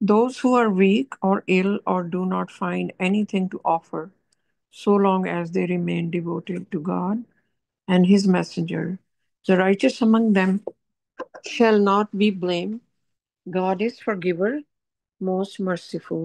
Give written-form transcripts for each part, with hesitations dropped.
Those who are weak or ill or do not find anything to offer, so long as they remain devoted to God and His Messenger, the righteous among them shall not be blamed. God is forgiver, most merciful.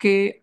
کہ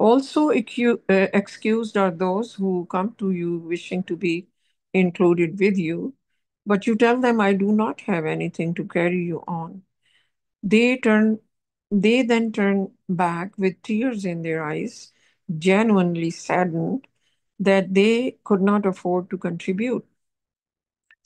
Also excused are those who come to you wishing to be included with you, but you tell them, I do not have anything to carry you on. They turn, they then turn back with tears in their eyes, genuinely saddened that they could not afford to contribute.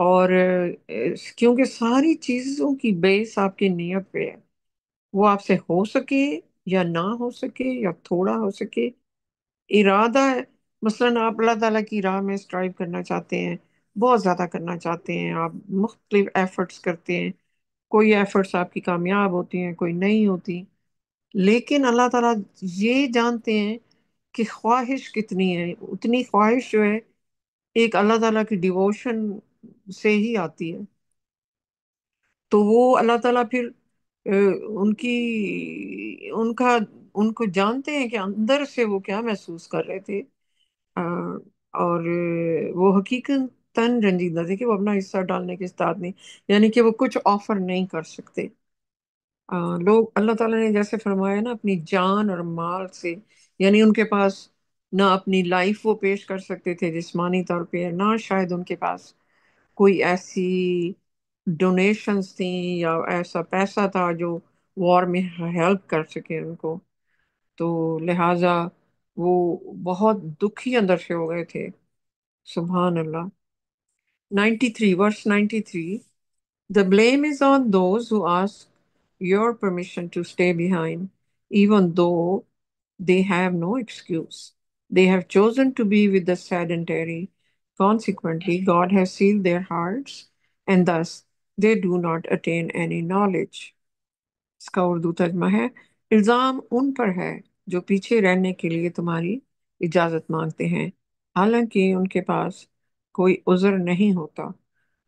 اور کیونکہ ساری چیزوں کی بیس آپ کی نیت پہ ہے، وہ آپ سے ہو سکے یا نہ ہو سکے یا تھوڑا ہو سکے، ارادہ ہے۔ مثلاً آپ اللہ تعالیٰ کی راہ میں اسٹرائیو کرنا چاہتے ہیں، بہت زیادہ کرنا چاہتے ہیں، آپ مختلف ایفرٹس کرتے ہیں، کوئی ایفرٹس آپ کی کامیاب ہوتی ہیں، کوئی نہیں ہوتی، لیکن اللہ تعالیٰ یہ جانتے ہیں کہ خواہش کتنی ہے، اتنی خواہش جو ہے ایک اللہ تعالیٰ کی ڈیووشن سے ہی آتی ہے۔ تو وہ اللہ تعالیٰ پھر ان کی ان کا ان کو جانتے ہیں کہ اندر سے وہ کیا محسوس کر رہے تھے، آ، اور وہ حقیقتاً رنجیدہ تھے کہ وہ اپنا حصہ ڈالنے کے استعداد نہیں، یعنی کہ وہ کچھ آفر نہیں کر سکتے۔ لوگ اللہ تعالیٰ نے جیسے فرمایا نا اپنی جان اور مال سے، یعنی ان کے پاس نہ اپنی لائف وہ پیش کر سکتے تھے جسمانی طور پہ، نہ شاید ان کے پاس کوئی ایسی ڈونیشنز تھیں یا ایسا پیسہ تھا جو وار میں ہیلپ کر سکے ان کو، تو لہٰذا وہ بہت دکھی اندر سے ہو گئے تھے۔ سبحان اللہ۔ 93 verse 93: The blame is on those who ask your permission to stay behind, even though they have no excuse. They have chosen to be with the sedentary. Consequently, God has sealed their hearts, and thus they do not attain any knowledge. اس کا اردو ترجمہ ہے: الزام ان پر ہے جو پیچھے رہنے کے لیے تمہاری اجازت مانگتے ہیں، حالانکہ ان کے پاس کوئی عذر نہیں ہوتا۔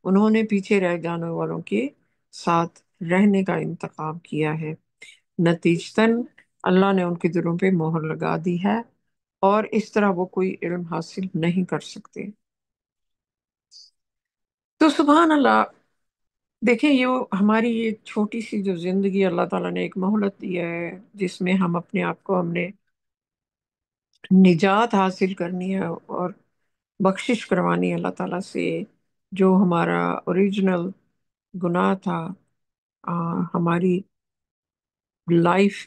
انہوں نے پیچھے رہ جانے والوں کے ساتھ رہنے کا انتخاب کیا ہے، نتیجتاً اللہ نے ان کے دلوں پہ مہر لگا دی ہے، اور اس طرح وہ کوئی علم حاصل نہیں کر سکتے۔ تو سبحان اللہ، دیکھیں یہ ہماری یہ چھوٹی سی جو زندگی اللہ تعالیٰ نے ایک مہلت دی ہے، جس میں ہم اپنے آپ کو، ہم نے نجات حاصل کرنی ہے اور بخشش کروانی ہے اللہ تعالیٰ سے، جو ہمارا اوریجنل گناہ تھا، ہماری لائف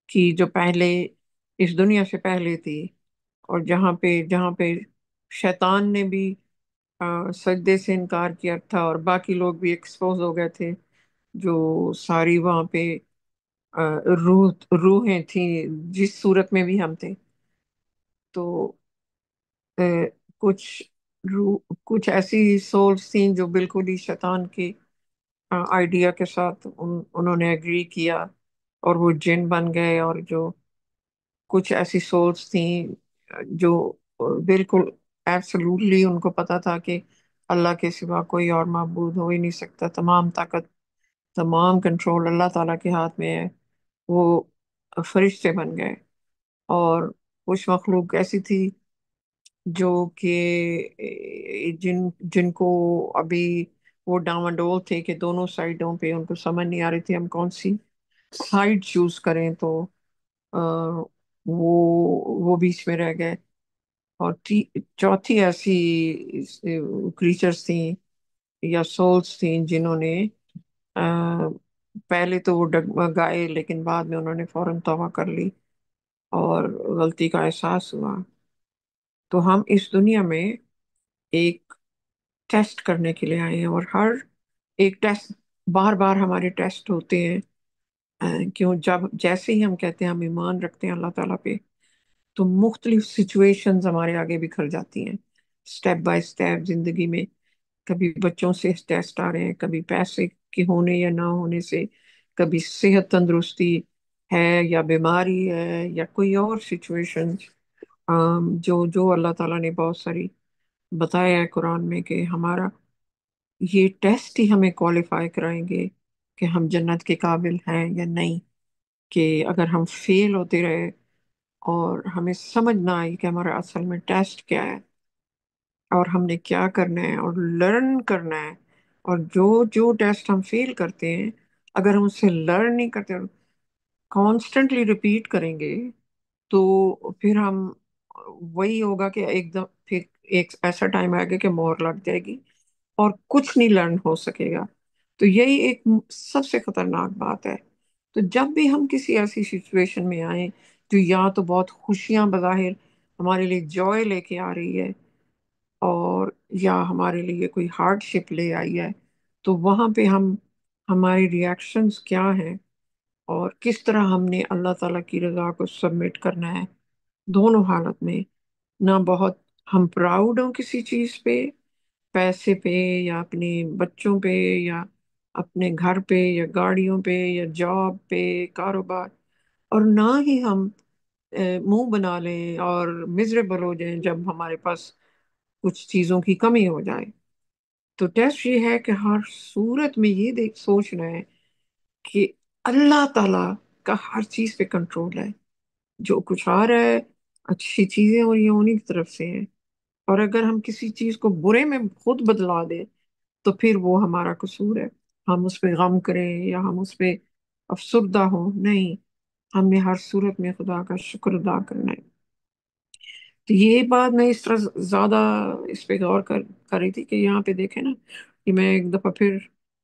کی جو پہلے اس دنیا سے پہلے تھی، اور جہاں پہ شیطان نے بھی سجدے سے انکار کیا تھا اور باقی لوگ بھی ایکسپوز ہو گئے تھے، جو ساری وہاں پہ آ، روحیں تھیں، جس صورت میں بھی ہم تھے، تو آ، کچھ کچھ ایسی سولز تھیں جو بالکل ہی شیطان کے آئیڈیا کے ساتھ انہوں نے ایگری کیا، اور وہ جن بن گئے، اور جو کچھ ایسی سولز تھیں جو بالکل ایبسلوٹلی ان کو پتا تھا کہ اللہ کے سوا کوئی اور معبود ہو ہی نہیں سکتا، تمام طاقت، تمام کنٹرول اللہ تعالیٰ کے ہاتھ میں ہے، وہ فرشتے بن گئے۔ اور کچھ مخلوق ایسی تھی جو کہ جن کو ابھی وہ ڈاواڈول تھے کہ دونوں سائڈوں پہ ان کو سمجھ نہیں آ رہی تھی ہم کون سی سائڈ چوز کریں، تو آ، وہ بیچ میں رہ گئے۔ اور چوتھی ایسی کریچرز تھیں یا سولز تھیں جنہوں نے آ، پہلے تو وہ ڈگمگائے، لیکن بعد میں انہوں نے فوراً توبہ کر لی اور غلطی کا احساس ہوا۔ تو ہم اس دنیا میں ایک ٹیسٹ کرنے کے لیے آئے ہیں، اور ہر ایک ٹیسٹ، بار بار ہمارے ٹیسٹ ہوتے ہیں۔ کیوں؟ جب جیسے ہی ہم کہتے ہیں ہم ایمان رکھتے ہیں اللہ تعالیٰ پہ، تو مختلف سچویشنز ہمارے آگے بکھر جاتی ہیں، سٹیپ بائی سٹیپ زندگی میں۔ کبھی بچوں سے ٹیسٹ آ رہے ہیں، کبھی پیسے کے ہونے یا نہ ہونے سے، کبھی صحت تندرستی ہے یا بیماری ہے یا کوئی اور سچویشن، جو اللہ تعالیٰ نے بہت ساری بتایا ہے قرآن میں کہ ہمارا یہ ٹیسٹ ہی ہمیں کوالیفائی کرائیں گے کہ ہم جنت کے قابل ہیں یا نہیں۔ کہ اگر ہم فیل ہوتے رہے اور ہمیں سمجھ نہ آئی کہ ہمارا اصل میں ٹیسٹ کیا ہے اور ہم نے کیا کرنا ہے اور لرن کرنا ہے، اور جو جو ٹیسٹ ہم فیل کرتے ہیں، اگر ہم اس سے لرن نہیں کرتے، کانسٹنٹلی ریپیٹ کریں گے، تو پھر ہم وہی ہوگا کہ ایک دم پھر ایک ایسا ٹائم آئے گا کہ مور لگ جائے گی اور کچھ نہیں لرن ہو سکے گا۔ تو یہی ایک سب سے خطرناک بات ہے۔ تو جب بھی ہم کسی ایسی سچویشن میں آئیں جو یا تو بہت خوشیاں بظاہر ہمارے لیے جوائے لے کے آ رہی ہے، اور یا ہمارے لیے کوئی ہارڈ شپ لے آئی ہے، تو وہاں پہ ہماری ریئیکشنز کیا ہیں، اور کس طرح ہم نے اللہ تعالیٰ کی رضا کو سبمٹ کرنا ہے دونوں حالت میں۔ نہ بہت ہم پراؤڈ ہوں کسی چیز پہ، پیسے پہ یا اپنے بچوں پہ یا اپنے گھر پہ یا گاڑیوں پہ یا جاب پہ، کاروبار، اور نہ ہی ہم منہ بنا لیں اور مزریبل ہو جائیں جب ہمارے پاس کچھ چیزوں کی کمی ہو جائے۔ تو ٹیسٹ یہ ہے کہ ہر صورت میں یہ سوچنا ہے کہ اللہ تعالیٰ کا ہر چیز پہ کنٹرول ہے، جو کچھ آ رہا ہے اچھی چیزیں اور یہ انہیں کی طرف سے ہیں، اور اگر ہم کسی چیز کو برے میں خود بدلا دیں تو پھر وہ ہمارا قصور ہے، ہم اس پہ غم کریں یا ہم اس پہ افسردہ ہوں، نہیں، ہم نے ہر صورت میں خدا کا شکر ادا کرنا ہے۔ تو یہ بات میں اس طرح زیادہ اس پہ غور کر رہی تھی کہ یہاں پہ دیکھیں نا، کہ میں ایک دفعہ پھر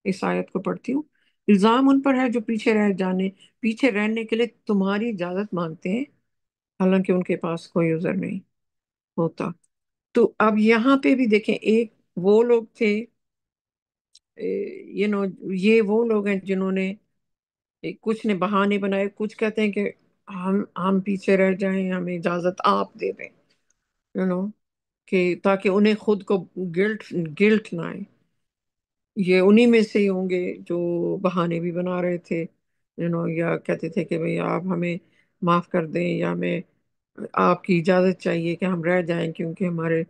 اس آیت کو پڑھتی ہوں۔ الزام ان پر ہے جو پیچھے رہنے کے لیے تمہاری اجازت مانگتے ہیں، حالانکہ ان کے پاس کوئی عذر نہیں ہوتا۔ تو اب یہاں پہ بھی دیکھیں، ایک وہ لوگ تھے، یو نو یہ وہ لوگ ہیں جنہوں نے کچھ نے بہانے بنائے، کچھ کہتے ہیں کہ ہم پیچھے رہ جائیں، ہمیں اجازت آپ دے دیں، یو نو کہ تاکہ انہیں خود کو گلٹ نہ آئے۔ یہ انہی میں سے ہی ہوں گے جو بہانے بھی بنا رہے تھے، یا کہتے تھے کہ بھئی آپ ہمیں معاف کر دیں، یا ہمیں آپ کی اجازت چاہیے کہ ہم رہ جائیں کیونکہ ہمارے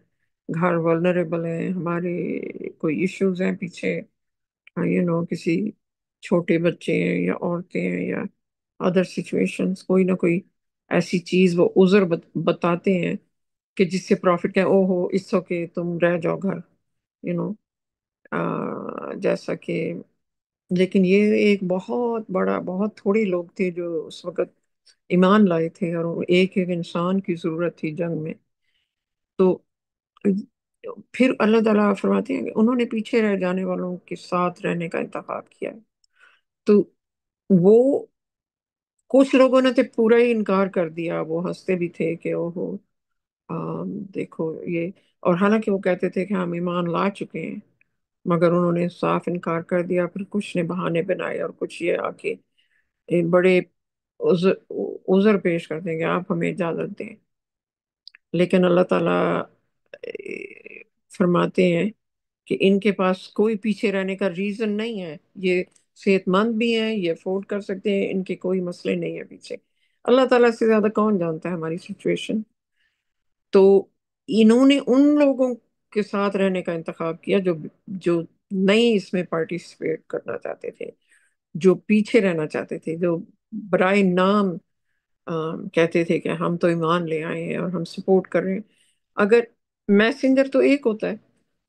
گھر ولنریبل ہیں، ہمارے کوئی ایشوز ہیں پیچھے، کسی چھوٹے بچے ہیں یا عورتیں ہیں یا ادر سچویشنز، کوئی نہ کوئی ایسی چیز وہ عذر بتاتے ہیں کہ جس سے پروفٹ کہ او ہو اٹس اوکے تم رہ جاؤ گھر، یو نو جیسا کہ، لیکن یہ ایک بہت بڑا، بہت تھوڑے لوگ تھے جو اس وقت ایمان لائے تھے، اور ایک ایک انسان کی ضرورت تھی جنگ میں۔ تو پھر اللہ تعالیٰ فرماتے ہیں کہ انہوں نے پیچھے رہ جانے والوں کے ساتھ رہنے کا انتخاب کیا ہے۔ تو وہ کچھ لوگوں نے تو پورا ہی انکار کر دیا، وہ ہنستے بھی تھے کہ او ہو دیکھو یہ، اور حالانکہ وہ کہتے تھے کہ ہم ایمان لا چکے ہیں، مگر انہوں نے صاف انکار کر دیا۔ پھر کچھ نے بہانے بنائے اور کچھ یہ آ کے بڑے عذر عذر پیش کرتے ہیں کہ آپ ہمیں اجازت دیں، لیکن اللہ تعالیٰ فرماتے ہیں کہ ان کے پاس کوئی پیچھے رہنے کا ریزن نہیں ہے، یہ صحت مند بھی ہیں، یہ افورڈ کر سکتے ہیں، ان کے کوئی مسئلے نہیں ہیں پیچھے۔ اللہ تعالیٰ سے زیادہ کون جانتا ہے ہماری سچویشن؟ تو انہوں نے ان لوگوں کے ساتھ رہنے کا انتخاب کیا جو نہیں اس میں پارٹیسپیٹ کرنا چاہتے تھے، جو پیچھے رہنا چاہتے تھے، جو برائے نام کہتے تھے کہ ہم تو ایمان لے آئے ہیں اور ہم سپورٹ کر رہے ہیں۔ اگر میسنجر تو ایک ہوتا ہے،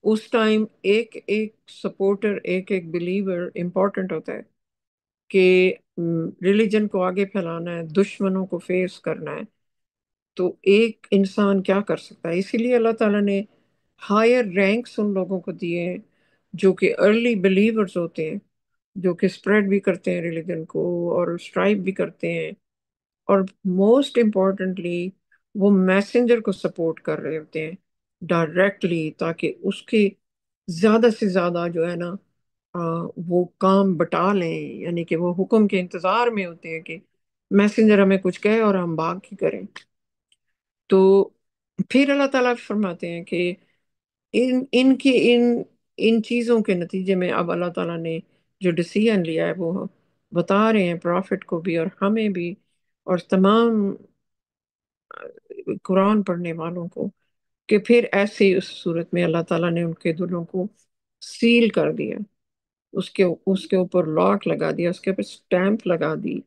اس ٹائم ایک ایک سپورٹر، ایک ایک بلیور امپورٹنٹ ہوتا ہے کہ ریلیجن کو آگے پھیلانا ہے، دشمنوں کو فیس کرنا ہے، تو ایک انسان کیا کر سکتا ہے؟ اسی لیے اللہ تعالیٰ نے ہائر رینکس ان لوگوں کو دیے ہیں جو کہ ارلی بلیورز ہوتے ہیں، جو کہ اسپریڈ بھی کرتے ہیں ریلیجن کو اور اسٹرائب بھی کرتے ہیں، اور موسٹ امپورٹنٹلی وہ میسنجر کو سپورٹ کر رہے ہوتے ہیں ڈائریکٹلی، تاکہ اس کے زیادہ سے زیادہ جو ہے نا وہ کام بٹا لیں، یعنی کہ وہ حکم کے انتظار میں ہوتے ہیں کہ میسنجر ہمیں کچھ کہے اور ہم بھاگ ہی کریں۔ تو پھر اللہ تعالیٰ فرماتے ہیں کہ ان چیزوں کے نتیجے میں اب اللہ تعالیٰ نے جو ڈیسیژن لیا ہے وہ بتا رہے ہیں پرافٹ کو بھی اور ہمیں بھی اور تمام قرآن پڑھنے والوں کو، کہ پھر ایسے ہی اس صورت میں اللہ تعالیٰ نے ان کے دلوں کو سیل کر دیا، اس کے اوپر لاک لگا دیا، اس کے اوپر سٹیمپ لگا دی،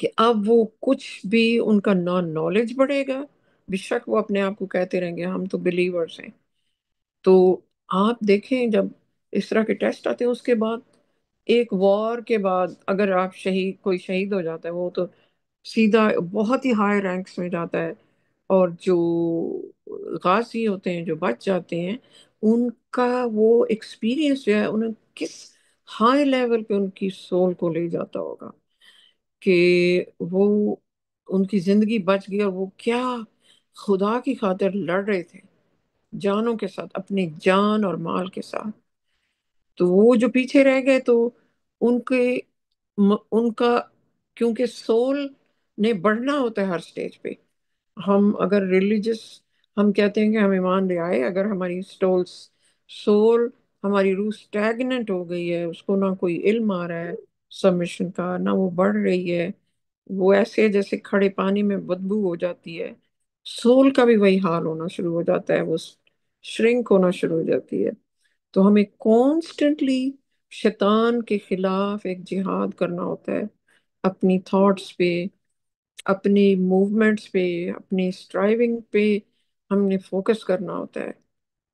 کہ اب وہ کچھ بھی ان کا نہ نالج بڑھے گا، بے شک وہ اپنے آپ کو کہتے رہیں گے ہم تو بلیورز ہیں۔ تو آپ دیکھیں جب اس طرح کے ٹیسٹ آتے ہیں، اس کے بعد ایک وار کے بعد اگر آپ کوئی شہید ہو جاتا ہے، وہ تو سیدھا بہت ہی ہائی رینکس میں جاتا ہے، اور جو غازی ہوتے ہیں جو بچ جاتے ہیں، ان کا وہ ایکسپیرینس جو ہے انہیں کس ہائی لیول پہ ان کی سول کو لے جاتا ہوگا کہ وہ ان کی زندگی بچ گئی اور وہ کیا خدا کی خاطر لڑ رہے تھے، جانوں کے ساتھ، اپنی جان اور مال کے ساتھ. تو وہ جو پیچھے رہ گئے تو ان کے ان کا، کیونکہ سول نے بڑھنا ہوتا ہے ہر سٹیج پہ. ہم اگر ریلیجس، ہم کہتے ہیں کہ ہم ایمان لے آئے، اگر ہماری سول ہماری روح اسٹیگننٹ ہو گئی ہے، اس کو نہ کوئی علم آ رہا ہے سبمیشن کا، نہ وہ بڑھ رہی ہے، وہ ایسے جیسے کھڑے پانی میں بدبو ہو جاتی ہے. سول کا بھی وہی حال ہونا شروع ہو جاتا ہے، وہ شرنک ہونا شروع ہو جاتی ہے. تو ہمیں کانسٹنٹلی شیطان کے خلاف ایک جہاد کرنا ہوتا ہے، اپنی تھاٹس پہ، اپنی موومنٹس پہ، اپنی اسٹرائیونگ پہ ہم نے فوکس کرنا ہوتا ہے.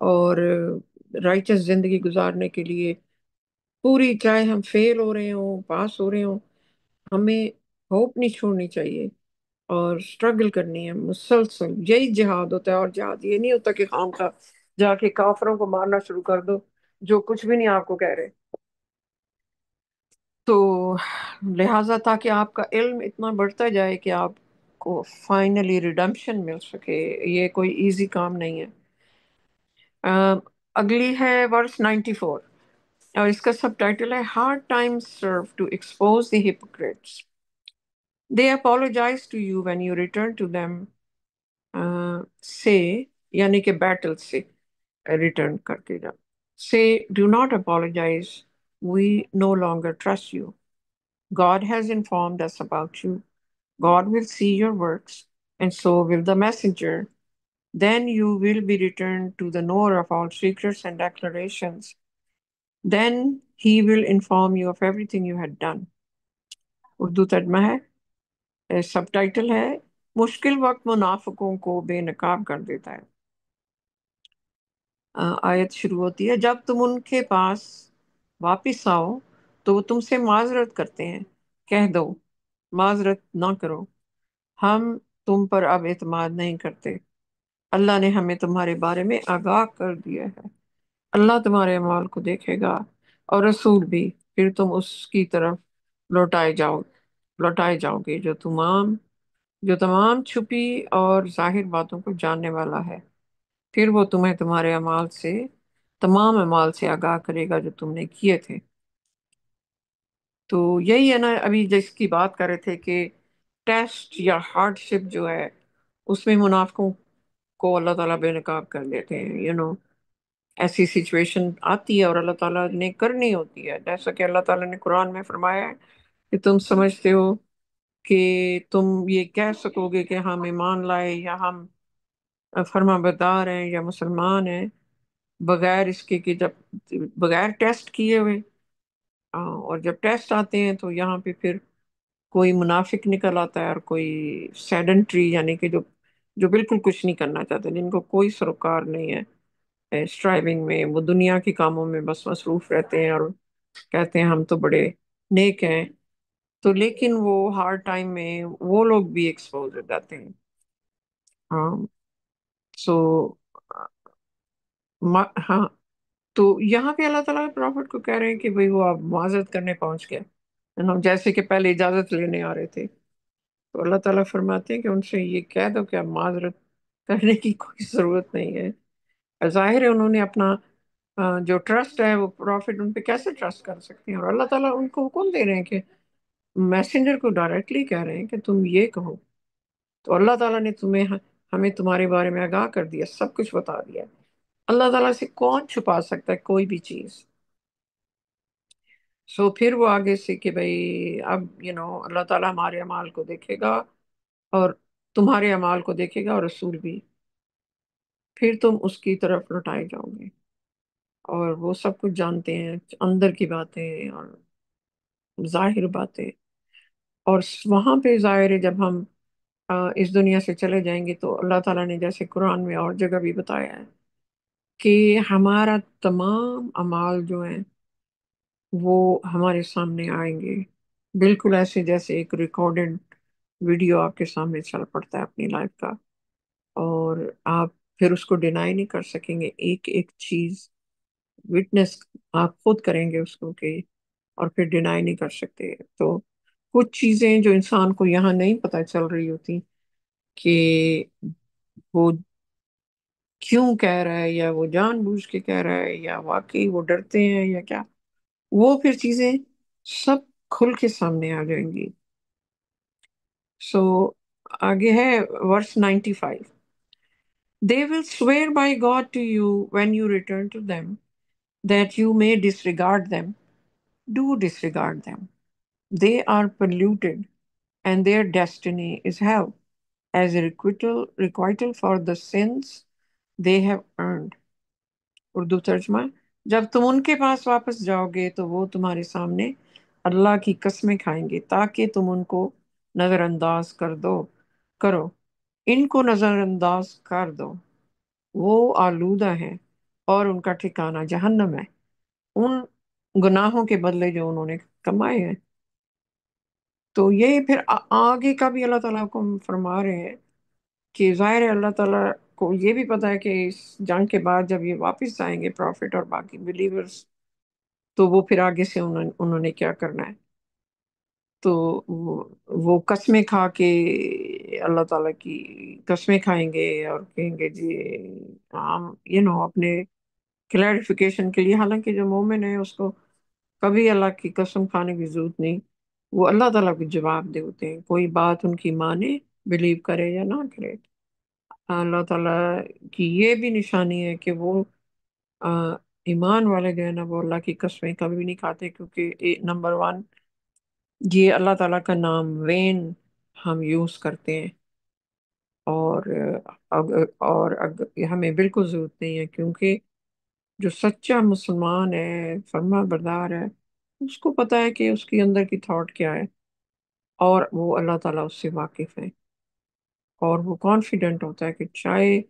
اور رائچس زندگی گزارنے کے لیے پوری، چاہے ہم فیل ہو رہے ہوں پاس ہو رہے ہوں، ہمیں ہوپ نہیں چھوڑنی چاہیے اور اسٹرگل کرنی ہے مسلسل. یہی جہاد ہوتا ہے. اور جہاد یہ نہیں ہوتا کہ خام خواہ جا کے کافروں کو مارنا شروع کر دو جو کچھ بھی نہیں آپ کو کہہ رہے. تو لہٰذا تاکہ آپ کا علم اتنا بڑھتا جائے کہ آپ کو فائنلی ریڈمپشن مل سکے، یہ کوئی ایزی کام نہیں ہے. اگلی ہے ورس 94، اور اس کا سب ٹائٹل ہے hard time serve to expose the hypocrites. They apologize to you when you return to them سے، یعنی کہ بیٹل سے ریٹرن کرتے جب سے do not apologize, we no longer trust you. God has informed us about you. God will see your works, and so will the messenger. Then you will be returned to the knower of all secrets and declarations. Then he will inform you of everything you had done. Urdu ترجمہ ہے، سب title ہے مشکل وقت منافقوں کو بے نقاب کر دیتا ہے. آیت شروع ہوتی ہے، جب تم ان کے پاس واپس آؤ تو وہ تم سے معذرت کرتے ہیں. کہہ دو معذرت نہ کرو، ہم تم پر اب اعتماد نہیں کرتے. اللہ نے ہمیں تمہارے بارے میں آگاہ کر دیا ہے. اللہ تمہارے اعمال کو دیکھے گا اور رسول بھی، پھر تم اس کی طرف لوٹائے جاؤ گے جو تمام چھپی اور ظاہر باتوں کو جاننے والا ہے. پھر وہ تمہیں تمام اعمال سے آگاہ کرے گا جو تم نے کیے تھے. تو یہی ہے نا، ابھی جس کی بات کر رہے تھے کہ ٹیسٹ یا ہارڈ شپ جو ہے اس میں منافقوں کو اللہ تعالیٰ بے نقاب کر دیتے ہیں. ایسی سچویشن آتی ہے اور اللہ تعالیٰ نے کرنی ہوتی ہے، جیسا کہ اللہ تعالیٰ نے قرآن میں فرمایا ہے کہ تم سمجھتے ہو کہ تم یہ کہہ سکو گے کہ ہم ایمان لائے یا ہم فرما بردار ہیں یا مسلمان ہیں، بغیر اس کے کہ جب بغیر ٹیسٹ کیے ہوئے. اور جب ٹیسٹ آتے ہیں تو یہاں پہ پھر کوئی منافق نکل آتا ہے اور کوئی سیڈنٹری، یعنی کہ جو بالکل کچھ نہیں کرنا چاہتے، جن کو کوئی سروکار نہیں ہے اسٹرائیونگ میں، وہ دنیا کے کاموں میں بس مصروف رہتے ہیں اور کہتے ہیں ہم تو بڑے نیک ہیں. تو لیکن وہ ہارڈ ٹائم میں وہ لوگ بھی ایکسپوز ہو جاتے ہیں. ہاں. سو ہاں، تو یہاں پہ اللہ تعالیٰ پرافٹ کو کہہ رہے ہیں کہ بھئی وہ آپ معذرت کرنے پہنچ گئے، جیسے کہ پہلے اجازت لینے آ رہے تھے. تو اللہ تعالیٰ فرماتے ہیں کہ ان سے یہ کہہ دو کہ اب معذرت کرنے کی کوئی ضرورت نہیں ہے. ظاہر ہے انہوں نے اپنا جو ٹرسٹ ہے، وہ پرافٹ ان پہ کیسے ٹرسٹ کر سکتے ہیں، اور اللہ تعالیٰ ان کو حکم دے رہے ہیں کہ میسنجر کو ڈائریکٹلی کہہ رہے ہیں کہ تم یہ کہو. تو اللہ تعالیٰ نے ہمیں تمہارے بارے میں آگاہ کر دیا، سب کچھ بتا دیا. اللہ تعالیٰ سے کون چھپا سکتا ہے کوئی بھی چیز. پھر وہ آگے سے کہ بھئی اب اللہ تعالیٰ ہمارے اعمال کو دیکھے گا اور تمہارے اعمال کو دیکھے گا اور رسول بھی، پھر تم اس کی طرف لوٹائے جاؤ گے. اور وہ سب کچھ جانتے ہیں، اندر کی باتیں اور ظاہر باتیں. اور وہاں پہ ظاہر ہے جب ہم اس دنیا سے چلے جائیں گے تو اللہ تعالیٰ نے جیسے قرآن میں اور جگہ بھی بتایا ہے کہ ہمارا تمام اعمال جو ہیں وہ ہمارے سامنے آئیں گے، بالکل ایسے جیسے ایک ریکارڈڈ ویڈیو آپ کے سامنے چل پڑتا ہے اپنی لائف کا. اور آپ پھر اس کو ڈینائی نہیں کر سکیں گے، ایک ایک چیز وٹنس آپ خود کریں گے اس کو کہ، اور پھر ڈینائی نہیں کر سکتے. تو کچھ چیزیں جو انسان کو یہاں نہیں پتہ چل رہی ہوتی کہ وہ کیوں کہہ رہا ہے، یا وہ جان بوجھ کے کہہ رہا ہے، یا واقعی وہ ڈرتے ہیں، یا کیا، وہ پھر چیزیں سب کھل کے سامنے آ جائیں گی. سو آگے ہے ورس 95. They will swear by God to you when you return to them that you may disregard them. Do disregard them. They are polluted, and their destiny is hell as a requital for the sins they have earned. Urdu ترجمہ: جب تم ان کے پاس واپس جاؤ گے تو وہ تمہارے سامنے اللہ کی قسمیں کھائیں گے تاکہ تم ان کو نظر انداز کرو. ان کو نظر انداز کر دو، وہ آلودہ ہیں اور ان کا ٹھکانہ جہنم ہے، ان گناہوں کے بدلے جو انہوں نے کمائے ہیں. تو یہ پھر آگے کا بھی اللہ تعالیٰ کو فرما رہے ہیں کہ ظاہر ہے اللہ تعالیٰ کو یہ بھی پتا ہے کہ اس جنگ کے بعد جب یہ واپس آئیں گے پروفٹ اور باقی بلیورز، تو وہ پھر آگے سے انہوں نے کیا کرنا ہے. تو وہ قسمیں کھا کے اللہ تعالیٰ کی قسمیں کھائیں گے اور کہیں گے جی ہم اپنے کلیریفیکیشن کے لیے، حالانکہ جو مومن ہے اس کو کبھی اللہ کی قسم کھانے کی ضرورت نہیں. وہ اللہ تعالیٰ کو جواب دے ہوتے ہیں، کوئی بات ان کی مانے، بلیو کرے یا نہ کرے. اللہ تعالیٰ کی یہ بھی نشانی ہے کہ وہ ایمان والے جو ہے نا وہ اللہ کی قسمیں کبھی بھی نہیں کھاتے، کیونکہ نمبر ون یہ اللہ تعالیٰ کا نام وین ہم یوز کرتے ہیں، اور ہمیں بالکل ضرورت نہیں ہے، کیونکہ جو سچا مسلمان ہے، فرما بردار ہے، اس کو پتا ہے کہ اس کے اندر کی تھاٹ کیا ہے، اور وہ اللہ تعالیٰ اس سے واقف ہے، اور وہ کانفیڈنٹ ہوتا ہے کہ چاہے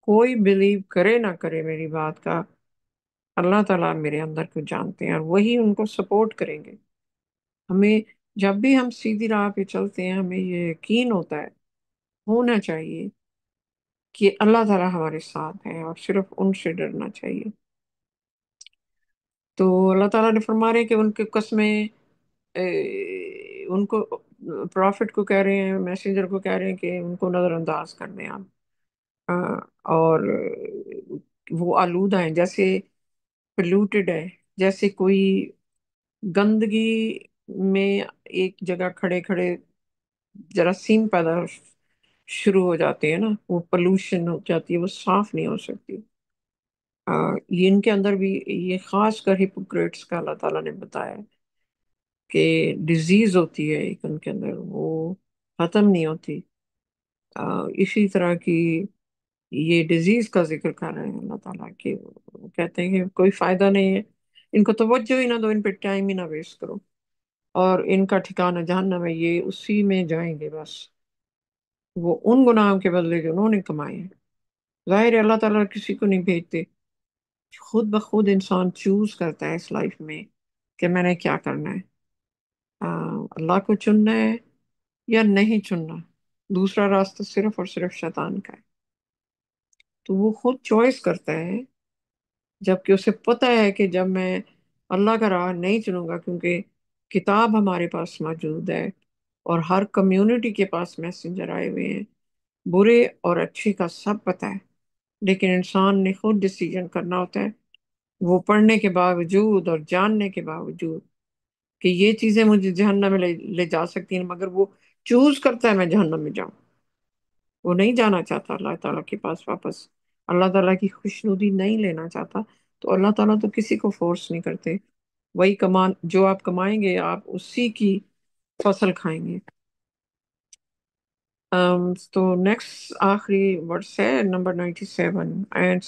کوئی بلیو کرے نہ کرے میری بات کا، اللہ تعالیٰ میرے اندر کو جانتے ہیں اور وہی ان کو سپورٹ کریں گے. ہمیں جب بھی ہم سیدھی راہ پہ چلتے ہیں ہمیں یہ یقین ہونا چاہیے کہ اللہ تعالیٰ ہمارے ساتھ ہے اور صرف ان سے ڈرنا چاہیے. تو اللہ تعالیٰ نے فرما رہے ہیں کہ ان کی قسمیں ان کو پرافٹ کو کہہ رہے ہیں، میسنجر کو کہہ رہے ہیں کہ ان کو نظر انداز کر دیں آپ. اور وہ آلودہ ہیں، جیسے پلیوٹڈ ہے، جیسے کوئی گندگی میں ایک جگہ کھڑے کھڑے جراثیم پیدا شروع ہو جاتے ہیں نا، وہ پولوشن ہو جاتی ہے، وہ صاف نہیں ہو سکتی. یہ ان کے اندر بھی یہ خاص کر ہپوکریٹس کا اللہ تعالیٰ نے بتایا کہ ڈیزیز ہوتی ہے ایک ان کے اندر، وہ ختم نہیں ہوتی. اسی طرح کی یہ ڈیزیز کا ذکر کر رہے ہیں اللہ تعالیٰ کہ وہ کہتے ہیں کہ کوئی فائدہ نہیں ہے، ان کو توجہ ہی نہ دو، ان پہ ٹائم ہی نہ ویسٹ کرو، اور ان کا ٹھکانہ جہنم ہے، یہ اسی میں جائیں گے بس، وہ ان گناہوں کے بدلے جو انہوں نے کمائے ہیں. ظاہر ہے اللہ تعالیٰ کسی کو نہیں بھیجتے، خود بخود انسان چوز کرتا ہے اس لائف میں کہ میں نے کیا کرنا ہے، اللہ کو چننا ہے یا نہیں چننا. دوسرا راستہ صرف اور صرف شیطان کا ہے، تو وہ خود چوائس کرتا ہے، جبکہ اسے پتہ ہے کہ جب میں اللہ کا راہ نہیں چنوں گا، کیونکہ کتاب ہمارے پاس موجود ہے اور ہر کمیونٹی کے پاس میسنجر آئے ہوئے ہیں، برے اور اچھے کا سب پتہ ہے، لیکن انسان نے خود ڈیسیجن کرنا ہوتا ہے. وہ پڑھنے کے باوجود اور جاننے کے باوجود کہ یہ چیزیں مجھے جہنم میں لے جا سکتی ہیں، مگر وہ چوز کرتا ہے میں جہنم میں جاؤں. وہ نہیں جانا چاہتا اللہ تعالیٰ کے پاس واپس، اللہ تعالیٰ کی خوشنودی نہیں لینا چاہتا. تو اللہ تعالیٰ تو کسی کو فورس نہیں کرتے، وہی جو آپ کمائیں گے آپ اسی کی فصل کھائیں گے. تو نیکسٹ آخری ورڈس ہے number 97، and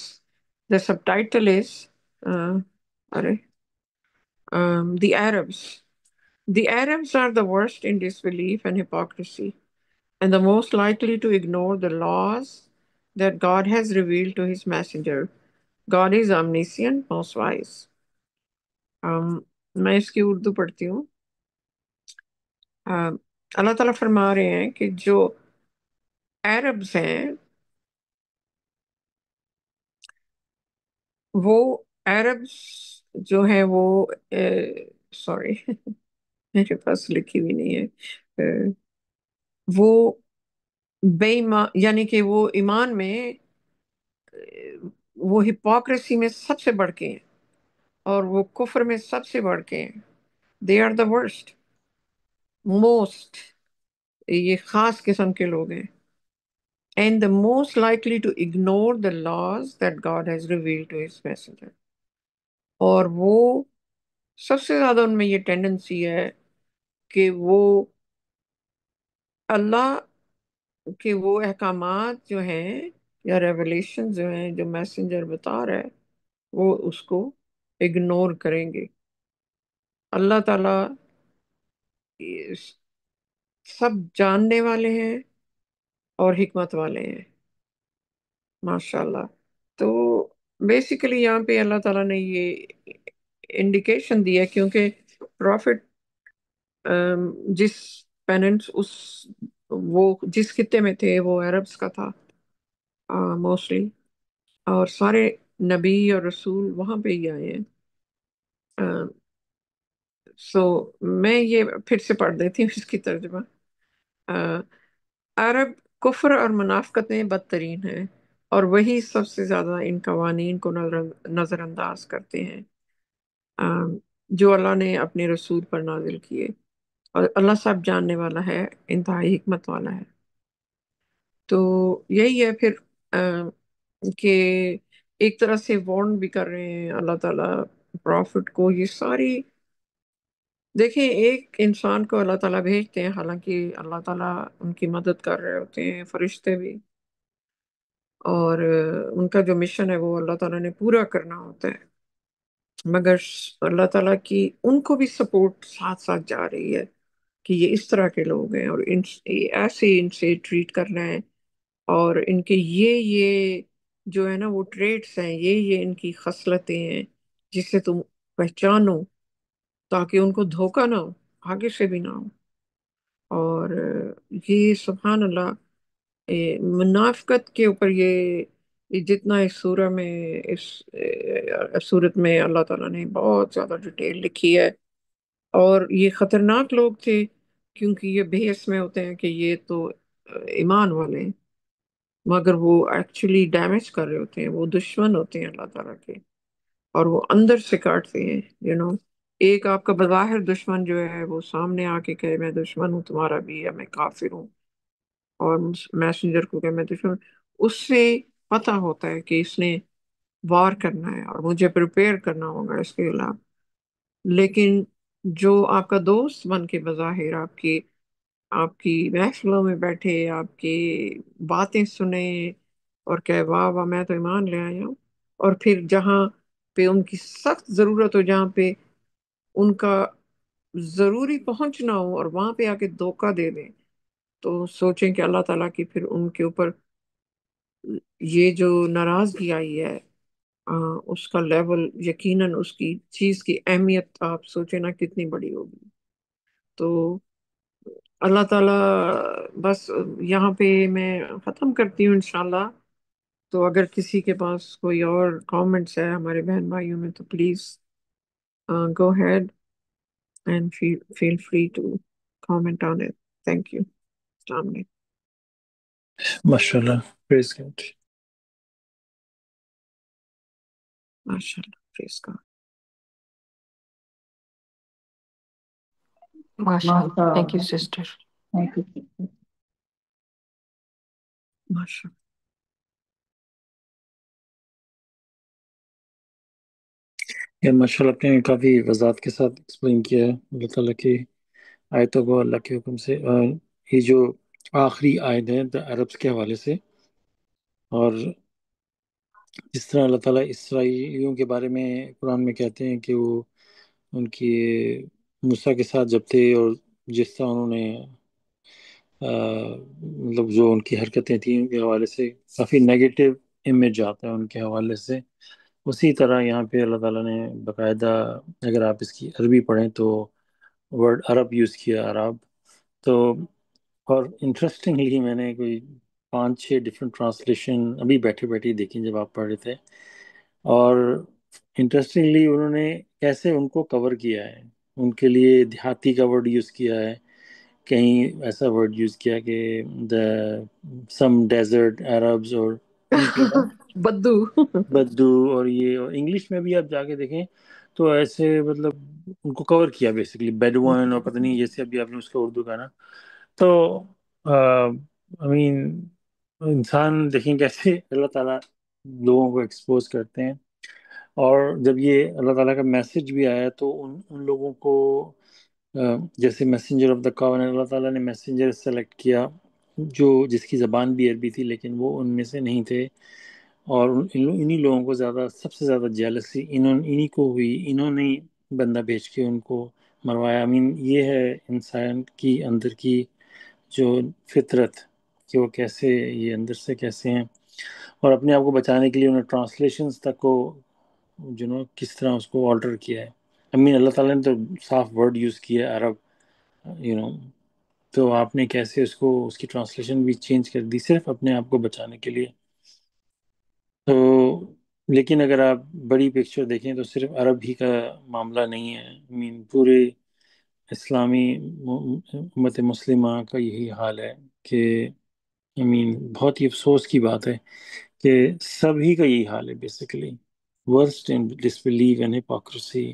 the sub title is array the Arabs. The Arabs are the worst in disbelief and hypocrisy, and the most likely to ignore the laws that God has revealed to his messenger. God is omniscient, most wise. میں اس کی اردو پڑھتی ہوں. اللہ تعالیٰ فرما رہے ہیں کہ جو عربز ہیں، وہ عربز جو ہیں وہ سوری میرے پاس لکھی ہوئی نہیں ہے، وہ بے ایمان، یعنی کہ وہ ایمان میں وہ ہپوکریسی میں سب سے بڑھ کے ہیں اور وہ کفر میں سب سے بڑھ کے ہیں. They are the worst most. یہ خاص قسم کے لوگ ہیں. And the most likely to ignore the laws that God has revealed to his messenger. اور وہ سب سے زیادہ ان میں یہ ٹینڈنسی ہے کہ وہ اللہ کے وہ احکامات جو ہیں یا ریولیشن جو ہیں جو میسنجر بتا رہا ہے وہ اس کو اگنور کریں گے. اللہ تعالیٰ سب جاننے والے ہیں اور حکمت والے ہیں ماشاء اللہ. تو بیسیکلی یہاں پہ اللہ تعالیٰ نے یہ انڈیکیشن دیا کیونکہ پروفٹ جس پیننٹس وہ جس خطے میں تھے وہ عربس کا تھا موسٹلی. اور سارے نبی اور رسول وہاں پہ ہی آئے ہیں. سو میں یہ پھر سے پڑھ دیتی ہوں اس کی ترجمہ. عرب کفر اور منافقت میں بدترین ہیں اور وہی سب سے زیادہ ان قوانین کو نظر انداز کرتے ہیں جو اللہ نے اپنے رسول پر نازل کیے. اور اللہ سب جاننے والا ہے انتہائی حکمت والا ہے. تو یہی ہے پھر کہ ایک طرح سے وارن بھی کر رہے ہیں اللہ تعالیٰ پروفٹ کو. یہ ساری دیکھیں ایک انسان کو اللہ تعالیٰ بھیجتے ہیں حالانکہ اللہ تعالیٰ ان کی مدد کر رہے ہوتے ہیں فرشتے بھی. اور ان کا جو مشن ہے وہ اللہ تعالیٰ نے پورا کرنا ہوتا ہے. مگر اللہ تعالیٰ کی ان کو بھی سپورٹ ساتھ ساتھ جا رہی ہے کہ یہ اس طرح کے لوگ ہیں اور ایسے ان سے ٹریٹ کرنا ہے. اور ان کے یہ جو ہے نا وہ ٹریٹس ہیں یہ ان کی خصلتیں ہیں جس سے تم پہچانو تاکہ ان کو دھوکہ نہ ہو آگے سے بھی نہ ہو. اور یہ سبحان اللہ منافقت کے اوپر یہ جتنا اس سورہ میں اس صورت میں اللہ تعالیٰ نے بہت زیادہ ڈیٹیل لکھی ہے. اور یہ خطرناک لوگ تھے کیونکہ یہ بحث میں ہوتے ہیں کہ یہ تو ایمان والے ہیں مگر وہ ایکچولی ڈیمیج کر رہے ہوتے ہیں. وہ دشمن ہوتے ہیں اللہ تعالیٰ کے اور وہ اندر سے کاٹتے ہیں ایک آپ کا بظاہر دشمن جو ہے وہ سامنے آ کے کہے میں دشمن ہوں تمہارا بھی یا میں کافر ہوں اور میسنجر کو کہ میں دشمن اس سے پتہ ہوتا ہے کہ اس نے وار کرنا ہے اور مجھے پریپیئر کرنا ہوگا اس کے خلاف. لیکن جو آپ کا دوست بن کے بظاہر آپ کی محفلوں میں بیٹھے آپ کی باتیں سنے اور کہ واہ واہ میں تو ایمان لے آیا ہوں اور پھر جہاں پہ ان کی سخت ضرورت ہو جہاں پہ ان کا ضروری پہنچنا ہو اور وہاں پہ آ کے دھوکہ دے دیں تو سوچیں کہ اللہ تعالیٰ کی پھر ان کے اوپر یہ جو ناراضگی آئی ہے اس کا لیول یقیناً اس کی چیز کی اہمیت آپ سوچیں نا کتنی بڑی ہوگی. تو اللہ تعالیٰ بس یہاں پہ میں ختم کرتی ہوں انشاءاللہ. تو اگر کسی کے پاس کوئی اور کامنٹس ہے ہمارے بہن بھائیوں میں تو please go ahead and feel free to comment on it. Thank you. السلام علیکم. ماشاء اللہ پریز گاڈ. ماشاء اللہ پریز گاڈ. ماشاء اللہ تھینک یو سسٹر. ماشاء ماشاء اللہ آپ نے کافی وضاحت کے ساتھ ایکسپلین کیا ہے اللہ تعالیٰ کی آیتوں کو اللہ کے حکم سے. یہ جو آخری آیت ہے دا عربس کے حوالے سے اور جس طرح اللہ تعالیٰ اسرائیلیوں کے بارے میں قرآن میں کہتے ہیں کہ وہ ان کی موسیٰ کے ساتھ جب تھے اور جس طرح انہوں نے مطلب جو ان کی حرکتیں تھیں ان کے حوالے سے کافی نیگیٹو امیج آتا ہے ان کے حوالے سے. اسی طرح یہاں پہ اللہ تعالیٰ نے باقاعدہ اگر آپ اس کی عربی پڑھیں تو ورڈ عرب یوز کیا عرب. تو اور انٹرسٹنگلی میں نے کوئی 5-6 ڈفرینٹ ٹرانسلیشن ابھی بیٹھے بیٹھے دیکھی جب آپ پڑھ رہے تھے اور انٹرسٹنگلی انہوں نے کیسے ان کو کور کیا ہے. ان کے لیے دیہاتی کا ورڈ یوز کیا ہے کہیں ایسا ورڈ یوز کیا کہ دا سم ڈیزرٹ عربز اور بدو بدو، اور یہ، اور انگلش میں بھی آپ جا کے دیکھیں تو ایسے مطلب ان کو کور کیا بیسیکلی بیڈوان، اور پتہ نہیں جیسے ابھی آپ نے اس کا اردو کا نا. تو آئی مین انسان دیکھیں کیسے اللہ تعالیٰ لوگوں کو ایکسپوز کرتے ہیں. اور جب یہ اللہ تعالیٰ کا میسج بھی آیا تو ان لوگوں کو جیسے میسنجر آف دا کاون، اللہ تعالیٰ نے میسنجر سلیکٹ کیا جو جس کی زبان بھی عربی تھی لیکن وہ ان میں سے نہیں تھے. اور انہی لوگوں کو زیادہ، سب سے زیادہ جیلسی انہی کو ہوئی، انہوں نے بندہ بھیج کے ان کو مروایا. یہ ہے انسان کی اندر کی جو فطرت، کہ وہ کیسے یہ اندر سے کیسے ہیں. اور اپنے آپ کو بچانے کے لیے انہوں نے ٹرانسلیشنز تک کو کس طرح اس کو آلٹر کیا ہے. اللہ تعالیٰ نے تو صاف ورڈ یوز کیا ہے عرب، یو نو تو آپ نے کیسے اس کو، اس کی ٹرانسلیشن بھی چینج کر دی صرف اپنے آپ کو بچانے کے لیے. تو لیکن اگر آپ بڑی پکچر دیکھیں تو صرف عرب ہی کا معاملہ نہیں ہے. پورے اسلامی امت مسلمہ کا یہی حال ہے کہ بہت ہی افسوس کی بات ہے کہ سبھی کا یہی حال ہے basically. Worst in disbelief and hypocrisy.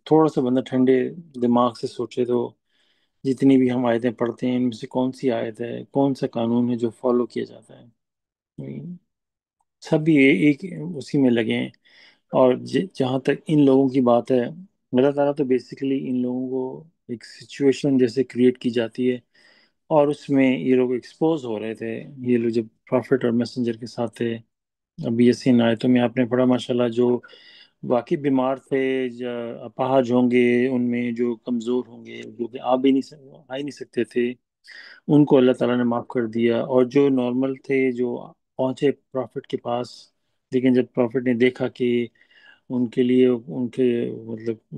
تھوڑا سا بندہ ٹھنڈے دماغ سے سوچے تو جتنی بھی ہم آیتیں پڑھتے ہیں ان میں سے کون سی آیت ہے، کون سا قانون ہے جو فالو کیا جاتا ہے. سب بھی ایک اسی میں لگے ہیں. اور جہاں تک ان لوگوں کی بات ہے، اللہ تعالیٰ تو بیسیکلی ان لوگوں کو ایک سچویشن جیسے کریٹ کی جاتی ہے، اور اس میں یہ لوگ ایکسپوز ہو رہے تھے. یہ لوگ جب پرافٹ اور میسنجر کے ساتھ تھے، ابھی ایسی آیتوں میں آپ نے پڑھا ماشاءاللہ، جو واقعی بیمار تھے، اپاہج ہوں گے، ان میں جو کمزور ہوں گے، جو کہ آ ہی نہیں سکتے تھے، ان کو اللہ تعالیٰ نے معاف کر دیا. اور جو نارمل تھے، جو پہنچے پرافٹ کے پاس، لیکن جب پرافٹ نے دیکھا کہ ان کے لیے، ان کے مطلب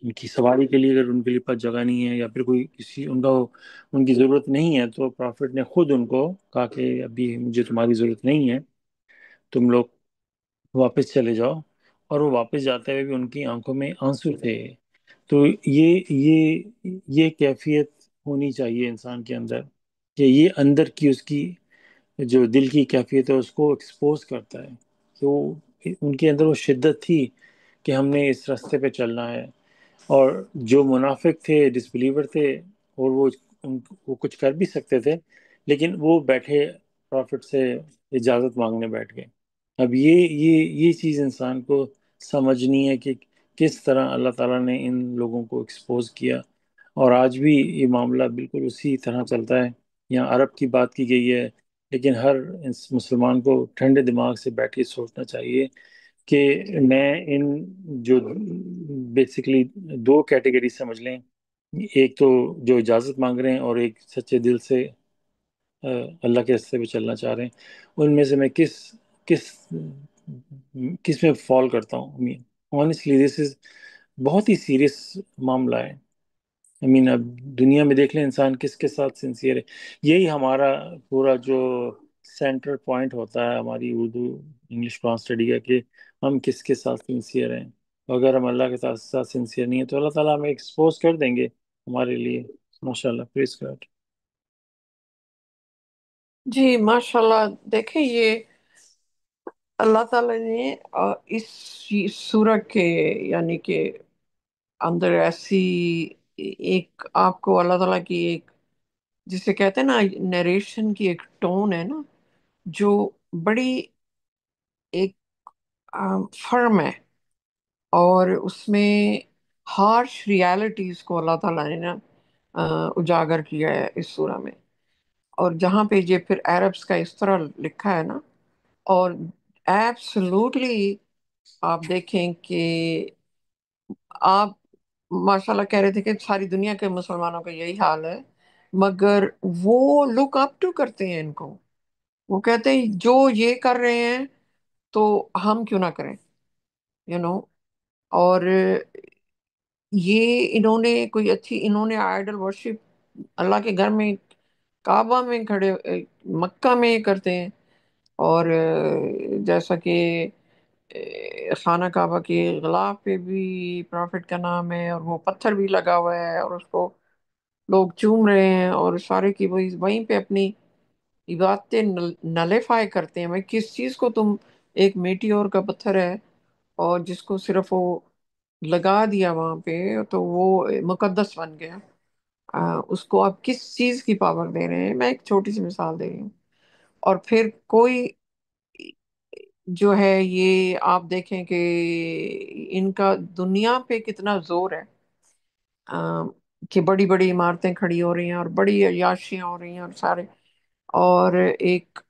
ان کی سواری کے لیے اگر ان کے لیے پاس جگہ نہیں ہے، یا پھر کوئی کسی ان کی ضرورت نہیں ہے، تو پرافٹ نے خود ان کو کہا کہ ابھی مجھے تمہاری ضرورت نہیں ہے، تم لوگ واپس چلے جاؤ. اور وہ واپس جاتے ہوئے بھی ان کی آنکھوں میں آنسو تھے. تو یہ کیفیت ہونی چاہیے انسان کے اندر، کہ یہ اندر کی اس کی جو دل کی کیفیت ہے اس کو ایکسپوز کرتا ہے. کہ ان کے اندر وہ شدت تھی کہ ہم نے اس راستے پہ چلنا ہے. اور جو منافق تھے، ڈسبلیور تھے، اور وہ کچھ کر بھی سکتے تھے، لیکن وہ بیٹھے پرافٹ سے اجازت مانگنے بیٹھ گئے. اب یہ چیز انسان کو سمجھنی ہے کہ کس طرح اللہ تعالیٰ نے ان لوگوں کو ایکسپوز کیا. اور آج بھی یہ معاملہ بالکل اسی طرح چلتا ہے. یہاں عرب کی بات کی گئی ہے، لیکن ہر مسلمان کو ٹھنڈے دماغ سے بیٹھ کے سوچنا چاہیے کہ میں ان جو بیسیکلی دو کیٹیگری سمجھ لیں، ایک تو جو اجازت مانگ رہے ہیں، اور ایک سچے دل سے اللہ کے راستے پہ چلنا چاہ رہے ہیں. ان میں سے میں کس کس میں فال کرتا ہوں. آنیسٹلی دس از بہت ہی سیریس معاملہ ہے. اب دنیا میں دیکھ لیں انسان کس کے ساتھ سنسیئر ہے. یہی ہمارا پورا جو سینٹر پوائنٹ ہوتا ہے ہماری اردو انگلش قرآن اسٹڈی کا، کہ ہم کس کے ساتھ سنسیئر ہیں. اگر ہم اللہ کے ساتھ سنسیئر نہیں ہیں تو اللہ تعالیٰ ہمیں ایکسپوز کر دیں گے ہمارے لیے. ماشاء اللہ، پریز گاڈ. جی ماشاء اللہ. دیکھیں یہ اللہ تعالیٰ نے اس سورت کے یعنی کہ اندر ایسی ایک آپ کو اللہ تعالیٰ کی ایک جسے کہتے ہیں نا نریشن کی ایک ٹون ہے نا، جو بڑی ایک فرم ہے، اور اس میں ہارش ریالٹیز کو اللہ تعالیٰ نے نا اجاگر کیا ہے اس سورہ میں. اور جہاں پہ یہ پھر عربس کا اس طرح لکھا ہے نا، اور ایبسلوٹلی آپ دیکھیں کہ آپ ماشاءاللہ کہہ رہے تھے کہ ساری دنیا کے مسلمانوں کا یہی حال ہے، مگر وہ لک اپ ٹو کرتے ہیں ان کو. وہ کہتے ہیں جو یہ کر رہے ہیں تو ہم کیوں نہ کریں، یو نو. اور یہ انہوں نے کوئی اچھی، انہوں نے آئیڈل ورشپ اللہ کے گھر میں کعبہ میں کھڑے مکہ میں کرتے ہیں. اور جیسا کہ خانہ کعبہ کے غلاف پہ بھی پرافٹ کا نام ہے، اور وہ پتھر بھی لگا ہوا ہے، اور اس کو لوگ چوم رہے ہیں، اور سارے کی وہیں پہ اپنی عبادتیں نلیفائی کرتے ہیں. میں کس چیز کو تم، ایک میٹی اور کا پتھر ہے اور جس کو صرف وہ لگا دیا وہاں پہ تو وہ مقدس بن گیا. اس کو آپ کس چیز کی پاور دے رہے ہیں؟ میں ایک چھوٹی سی مثال دے رہی ہوں. اور پھر کوئی جو ہے یہ آپ دیکھیں کہ ان کا دنیا پہ کتنا زور ہے، کہ بڑی بڑی عمارتیں کھڑی ہو رہی ہیں اور بڑی عیاشیاں ہو رہی ہیں اور سارے، اور ایک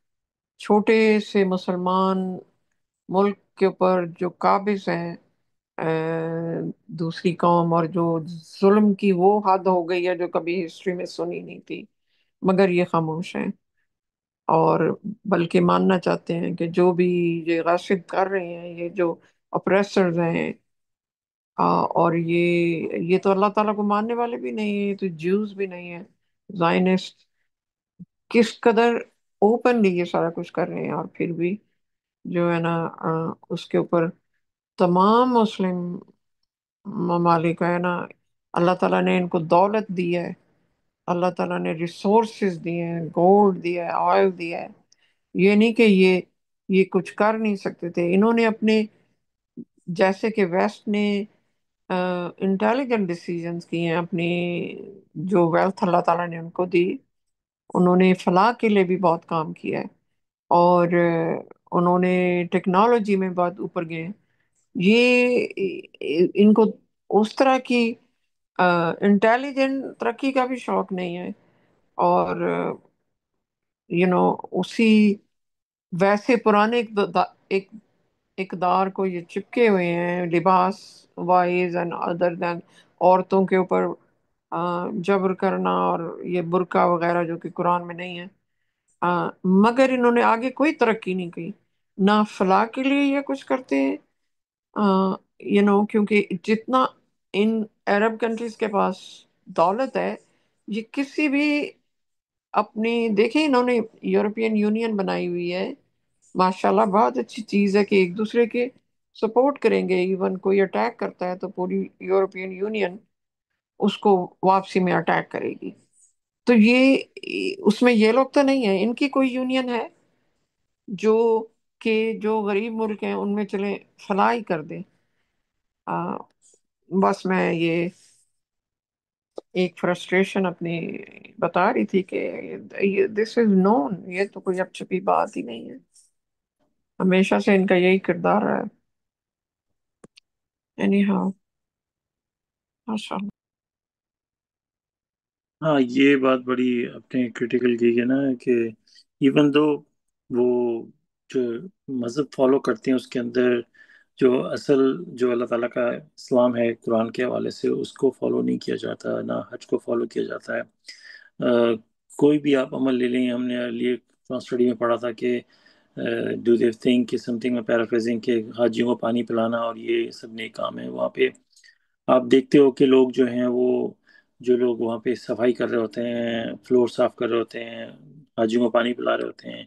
چھوٹے سے مسلمان ملک کے اوپر جو قابض ہیں دوسری قوم، اور جو ظلم کی وہ حد ہو گئی ہے جو کبھی ہسٹری میں سنی نہیں تھی، مگر یہ خاموش ہیں اور بلکہ ماننا چاہتے ہیں کہ جو بھی یہ غاصب کر رہے ہیں، یہ جو اپریسرز ہیں، اور یہ تو اللہ تعالیٰ کو ماننے والے بھی نہیں ہیں، یہ تو جیوز بھی نہیں ہیں، زائنسٹ کس قدر اوپنلی یہ سارا کچھ کر رہے ہیں. اور پھر بھی جو ہے نا اس کے اوپر تمام مسلم ممالک ہے نا، اللہ تعالیٰ نے ان کو دولت دی ہے، اللہ تعالیٰ نے ریسورسز دیے ہیں، گولڈ دیا ہے، آئل دیا ہے. یہ نہیں کہ یہ کچھ کر نہیں سکتے تھے. انہوں نے اپنے، جیسے کہ ویسٹ نے انٹیلیجنٹ ڈیسیجنز کیے ہیں اپنی، جو ویلتھ اللہ تعالیٰ نے ان کو دی، انہوں نے فلاح کے لیے بھی بہت کام کیا ہے اور انہوں نے ٹیکنالوجی میں بہت اوپر گئے ہیں. ان کو اس طرح کی انٹیلیجنٹ ترقی کا بھی شوق نہیں ہے، اور اسی ویسے پرانے ایک اقدار کو یہ چپکے ہوئے ہیں، لباس وائز اینڈ ادر دین، عورتوں کے اوپر جبر کرنا اور یہ برقع وغیرہ جو کہ قرآن میں نہیں ہے. مگر انہوں نے آگے کوئی ترقی نہیں کی، نہ فلاح کے لیے یہ کچھ کرتے ہیں. کیونکہ جتنا ان عرب کنٹریز کے پاس دولت ہے، یہ کسی بھی اپنی، دیکھیں انہوں نے یورپین یونین بنائی ہوئی ہے، ماشاءاللہ بہت اچھی چیز ہے کہ ایک دوسرے کے سپورٹ کریں گے. ایون کوئی اٹیک کرتا ہے تو پوری یورپین یونین اس کو واپسی میں اٹیک کرے گی. تو یہ اس میں یہ لوگ تو نہیں ہیں. ان کی کوئی یونین ہے جو کہ جو غریب ملک ہیں ان میں چلے فلاح ہی کر دیں؟ آ، بس میں یہ ایک فرسٹریشن اپنی بتا رہی تھی کہ دس از نون، یہ تو کوئی اب چھپی بات ہی نہیں ہے، ہمیشہ سے ان کا یہی کردار رہا ہے. اینی ہاؤ، ماشاء اللہ. ہاں یہ بات بڑی اپنے کریٹیکل کی ہے نا، کہ ایون دو وہ جو مذہب فالو کرتے ہیں اس کے اندر جو اصل جو اللہ تعالیٰ کا اسلام ہے قرآن کے حوالے سے، اس کو فالو نہیں کیا جاتا، نہ حج کو فالو کیا جاتا ہے. کوئی بھی آپ عمل لے لیں، ہم نے لیے اسٹڈی میں پڑھا تھا کہ ڈو دے تھنک کہ سم تھنگ میں پیرافریزنگ، کہ حاجیوں کو پانی پلانا اور یہ سب نیک کام ہے. وہاں پہ آپ دیکھتے ہو کہ لوگ جو ہیں وہ، جو لوگ وہاں پہ صفائی کر رہے ہوتے ہیں، فلور صاف کر رہے ہوتے ہیں، حاجیوں کو پانی پلا رہے ہوتے ہیں،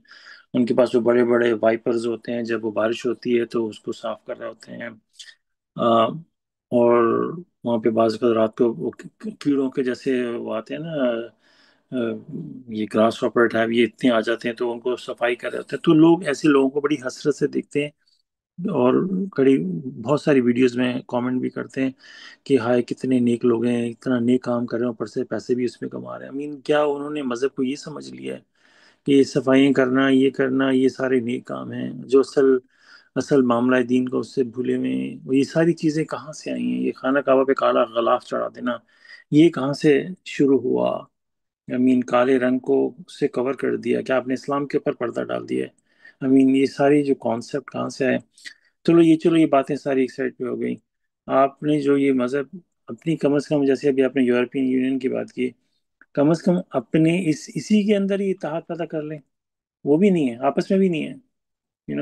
ان کے پاس وہ بڑے بڑے وائپرز ہوتے ہیں، جب وہ بارش ہوتی ہے تو اس کو صاف کر رہے ہوتے ہیں. آ، اور وہاں پہ بعض اوقات رات کو وہ کیڑوں کے جیسے وہ آتے ہیں نا، یہ گراس ہاپر ٹائپ، یہ اتنے آ جاتے ہیں تو ان کو صفائی کر رہے ہوتے ہیں. تو لوگ ایسے لوگوں کو بڑی حسرت سے دیکھتے ہیں اور کڑی بہت ساری ویڈیوز میں کامنٹ بھی کرتے ہیں کہ ہائے کتنے نیک لوگ ہیں، اتنا نیک کام کر رہے ہیں، اوپر سے پیسے بھی اس میں کما رہے ہیں. کیا انہوں نے مذہب کو یہ سمجھ لیا ہے کہ یہ صفائیاں کرنا، یہ کرنا، یہ سارے نیک کام ہیں؟ جو اصل معاملہ دین کو اس سے بھولے ہوئے ہیں. یہ ساری چیزیں کہاں سے آئی ہیں؟ یہ خانہ کعبہ پہ کالا غلاف چڑھا دینا، یہ کہاں سے شروع ہوا؟ کالے رنگ کو اس سے کور کر دیا، کیا آپ نے اسلام کے اوپر پردہ ڈال دیا ہے؟ یہ ساری جو کانسیپٹ کہاں سے آئے؟ چلو یہ باتیں ساری ایک سائڈ پہ ہو گئی. آپ نے جو یہ مذہب اپنی، کم از کم جیسے ابھی آپ نے یورپین یونین کی بات کی، کم از کم اپنے اسی کے اندر ہی اتحاد پیدا کر لیں. وہ بھی نہیں ہے، آپس میں بھی نہیں ہے.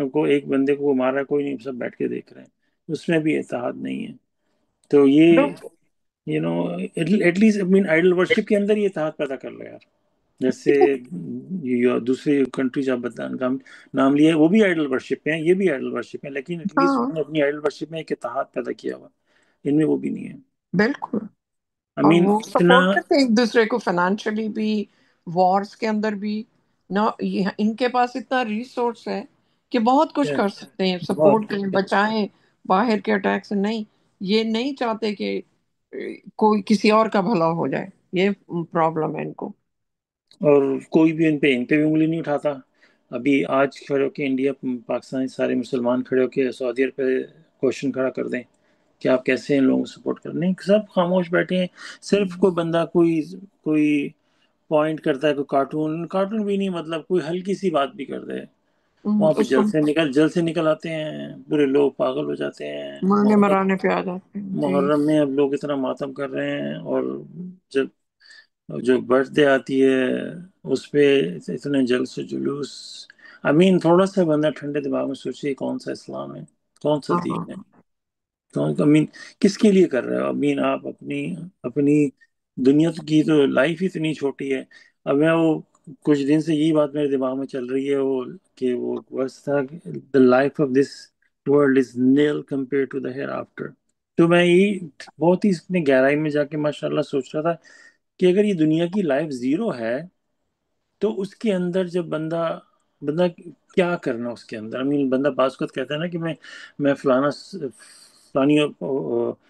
کو ایک بندے کو وہ مار رہا ہے، کوئی نہیں، سب بیٹھ کے دیکھ رہے ہیں، اس میں بھی اتحاد نہیں ہے. تو یہ لوگ ایٹ لیسٹ آئیڈل ورشپ کے اندر یہ اتحاد پیدا کر لو یار. جیسے یہ دوسری کنٹریز آپ نام لیا ہے، وہ بھی آئیڈل ورشپ ہیں، یہ بھی آئیڈل ورشپ ہیں، لیکن ایٹ لیسٹ ہاں انہوں نے اپنی آئیڈل ورشپ میں ایک اتحاد پیدا کیا ہوا. ان میں وہ بھی نہیں ہے. بالکل. اور وہ اتنا سپورٹ کرتے ہیں ایک دوسرے کو فائنینشلی بھی، وارز کے اندر بھی، نہ یہ ان کے پاس اتنا ریسورس ہے کہ بہت کچھ Yeah. کر سکتے ہیں، بہت. سپورٹ کریں، بچائیں باہر کے اٹیک سے. نہیں، یہ نہیں چاہتے کہ کوئی کسی اور کا بھلا ہو جائے. یہ پرابلم ہے ان کو. اور کوئی بھی ان پہ بھی انگلی نہیں اٹھاتا. ابھی آج کھڑے ہو کے انڈیا پاکستان سارے مسلمان کھڑے ہو کے سعودی عرب پہ کوشچن کھڑا کر دیں کہ آپ کیسے ان لوگوں کو سپورٹ کر. نہیں، سب خاموش بیٹھے ہیں. صرف کوئی بندہ کوئی پوائنٹ کرتا ہے، کوئی کارٹون بھی نہیں، مطلب کوئی ہلکی سی بات بھی کر دے، وہاں پہ اس کو جل سے نکل آتے ہیں، پورے لوگ پاگل ہو جاتے ہیں. مارنے مرانے پہ آ جاتے ہیں. جی. محرم میں اب لوگ اتنا ماتم کر رہے ہیں، اور جب جو برتھ ڈے آتی ہے اس پہ اتنے جلسے جلوس. تھوڑا سا بندہ ٹھنڈے دماغ میں سوچے کون سا اسلام ہے، کون سا ہاں. دین ہے، کس کے لیے کر رہے ہو. آپ اپنی دنیا کی تو لائف ہی اتنی چھوٹی ہے. اب میں وہ کچھ دن سے یہی بات میرے دماغ میں چل رہی ہے کہ وہ the life of this world is nil compared to the hereafter. تو میں یہی بہت ہی اپنی گہرائی میں جا کے ماشاءاللہ سوچ رہا تھا کہ اگر یہ دنیا کی لائف زیرو ہے تو اس کے اندر جب بندہ کیا کرنا اس کے اندر. بندہ بعض وقت کہتا ہے نا کہ میں فلانی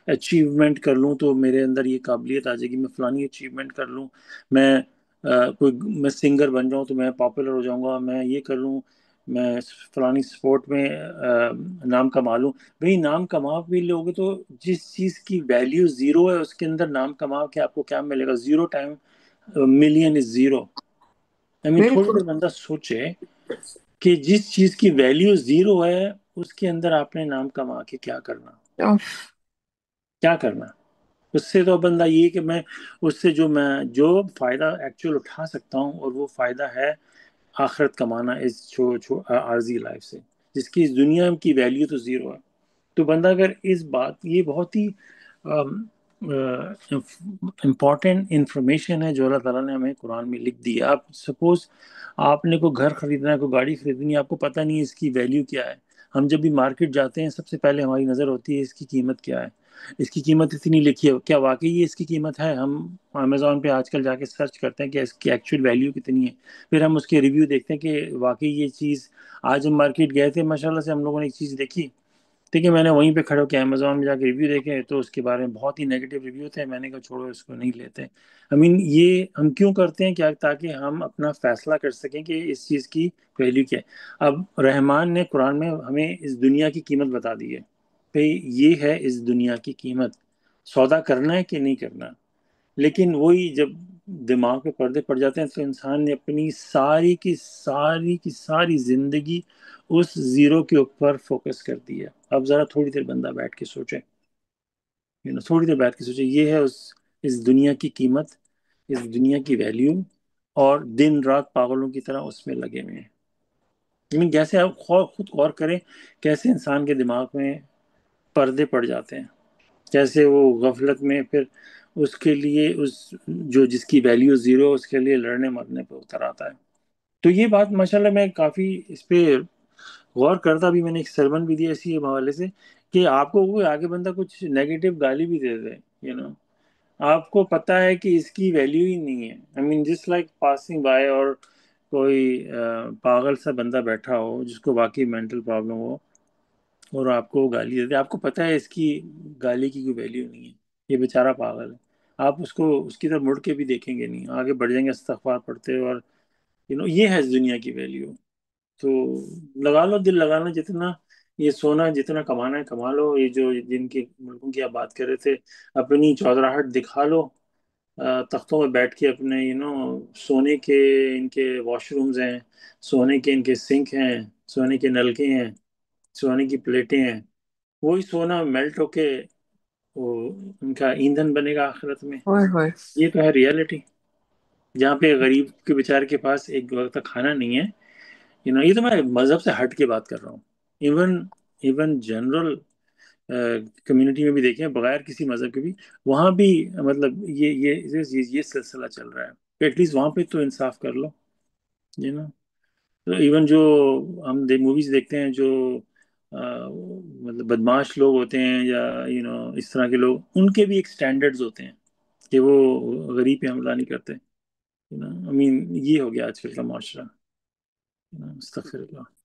اچیومنٹ کر لوں تو میرے اندر یہ قابلیت آ جائے گی، میں فلانی اچیومنٹ کر لوں، میں میں سنگر بن جاؤں تو میں پاپولر ہو جاؤں گا، میں یہ کر لوں، میں فلانی سپورٹ میں نام کما لوں. بھئی نام کما بھی لوگے تو جس چیز کی ویلیو زیرو ہے اس کے اندر نام کما کے آپ کو کیا ملے گا؟ Zero time million is zero. تھوڑی بالکل. دیر بندہ سوچے کہ جس چیز کی ویلیو زیرو ہے اس کے اندر آپ نے نام کما کے کیا کرنا، اف. کیا کرنا. اس سے تو بندہ یہ کہ اس سے جو فائدہ ایکچوئل اٹھا سکتا ہوں، اور وہ فائدہ ہے آخرت کمانا اس عارضی لائف سے، جس کی اس دنیا کی ویلیو تو زیرو ہے. تو بندہ اگر یہ بہت ہی امپورٹنٹ انفارمیشن ہے جو اللہ تعالیٰ نے ہمیں قرآن میں لکھ دی ہے. آپ سپوز آپ نے کوئی گھر خریدنا ہے، کوئی گاڑی خریدنی ہے، آپ کو پتہ نہیں ہے اس کی ویلیو کیا ہے. ہم جب بھی مارکیٹ جاتے ہیں سب سے پہلے ہماری نظر ہوتی ہے اس کی قیمت کیا ہے. اس کی قیمت اتنی لکھی ہے، کیا واقعی یہ اس کی قیمت ہے؟ ہم امیزون پہ آج کل جا کے سرچ کرتے ہیں کہ اس کی ایکچوئل ویلیو کتنی ہے. پھر ہم اس کے ریویو دیکھتے ہیں کہ واقعی یہ چیز. آج ہم مارکیٹ گئے تھے ماشاءاللہ سے، ہم لوگوں نے ایک چیز دیکھی، ٹھیک ہے، میں نے وہیں پہ کھڑے ہو کے امیزون میں جا کے ریویو دیکھے تو اس کے بارے میں بہت ہی نیگیٹو ریویو تھے. میں نے کہا چھوڑو اس کو نہیں لیتے. یہ ہم کیوں کرتے ہیں؟ کیا تاکہ ہم اپنا فیصلہ کر سکیں کہ اس چیز کی ویلیو کیا ہے. اب رحمان نے قرآن میں ہمیں اس دنیا کی قیمت بتا دی ہے کہ یہ ہے اس دنیا کی قیمت، سودا کرنا ہے کہ نہیں کرنا. لیکن وہی جب دماغ پہ پردے پڑ جاتے ہیں تو انسان نے اپنی ساری زندگی اس زیرو کے اوپر فوکس کر دی ہے. اب ذرا تھوڑی دیر بندہ بیٹھ کے سوچے، تھوڑی دیر بیٹھ کے سوچے، یہ ہے اس دنیا کی قیمت، اس دنیا کی ویلیو، اور دن رات پاگلوں کی طرح اس میں لگے ہوئے ہیں. جیسے آپ خود غور کریں کیسے انسان کے دماغ میں پردے پڑ جاتے ہیں، کیسے وہ غفلت میں پھر اس کے لیے جس کی ویلیو زیرو اس کے لیے لڑنے مرنے پہ اتر آتا ہے. تو یہ بات ماشاءاللہ میں کافی اس پہ غور کرتا بھی، میں نے ایک سرمن بھی دیا اسی حوالے سے کہ آپ کو کوئی آگے بندہ کچھ نیگیٹو گالی بھی دے دے، آپ کو پتہ ہے کہ اس کی ویلیو ہی نہیں ہے. جسٹ لائک پاسنگ بائی، اور کوئی پاگل سا بندہ بیٹھا ہو جس کو واقعی مینٹل پرابلم ہو اور آپ کو گالی دیتے، آپ کو پتہ ہے اس کی گالی کی کوئی ویلیو نہیں ہے، یہ بیچارہ پاگل ہے. آپ اس کی طرف مڑ کے بھی دیکھیں گے نہیں، آگے بڑھ جائیں گے استغفار پڑھتے، اور یہ ہے اس دنیا کی ویلیو. تو لگا لو دل، لگانا جتنا، یہ سونا جتنا کمانا ہے کما لو. یہ جو جن کے ملکوں کی آپ بات کر رہے تھے، اپنی چودراہٹ دکھا لو، تختوں میں بیٹھ کے اپنے سونے کے ان کے واش رومز ہیں، سونے کے ان کے سنک ہیں، سونے کے نلکے ہیں، سونے کی پلیٹیں ہیں. وہی سونا میلٹ ہو کے وہ ان کا ایندھن بنے گا آخرت میں. ہوئے ہوئے. یہ تو ہے ریالٹی، جہاں پہ غریب کے بیچارے کے پاس ایک وقت کا کھانا نہیں ہے. یہ تو میں مذہب سے ہٹ کے بات کر رہا ہوں. ایون جنرل کمیونٹی میں بھی دیکھیں بغیر کسی مذہب کے بھی، وہاں بھی مطلب یہ سلسلہ چل رہا ہے کہ ایٹ لیسٹ وہاں پہ تو انصاف کر لو. تو ایون جو ہم موویز دیکھتے ہیں جو مطلب بدماش لوگ ہوتے ہیں یا اس طرح کے لوگ، ان کے بھی ایک سٹینڈرڈز ہوتے ہیں کہ وہ غریب پہ حملہ نہیں کرتے. یہ ہو گیا آج کل کا معاشرہ. استغفر اللہ.